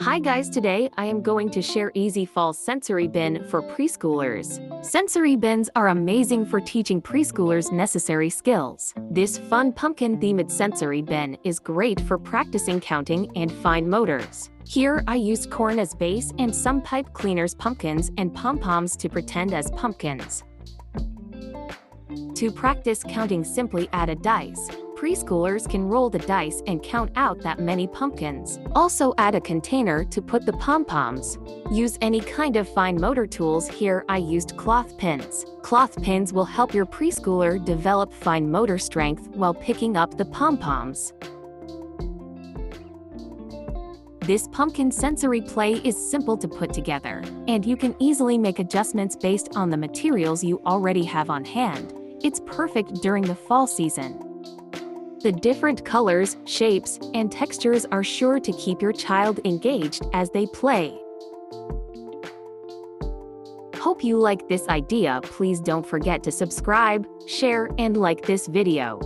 Hi guys, today I am going to share Easy Fall Sensory Bin for preschoolers. Sensory bins are amazing for teaching preschoolers necessary skills. This fun pumpkin-themed sensory bin is great for practicing counting and fine motors. Here I used corn as base and some pipe cleaners, pumpkins, and pom-poms to pretend as pumpkins. To practice counting, simply add a dice. Preschoolers can roll the dice and count out that many pumpkins. Also add a container to put the pom-poms. Use any kind of fine motor tools. Here I used cloth pins. Cloth pins will help your preschooler develop fine motor strength while picking up the pom-poms. This pumpkin sensory play is simple to put together, and you can easily make adjustments based on the materials you already have on hand. It's perfect during the fall season. The different colors, shapes, and textures are sure to keep your child engaged as they play. Hope you like this idea. Please don't forget to subscribe, share, and like this video.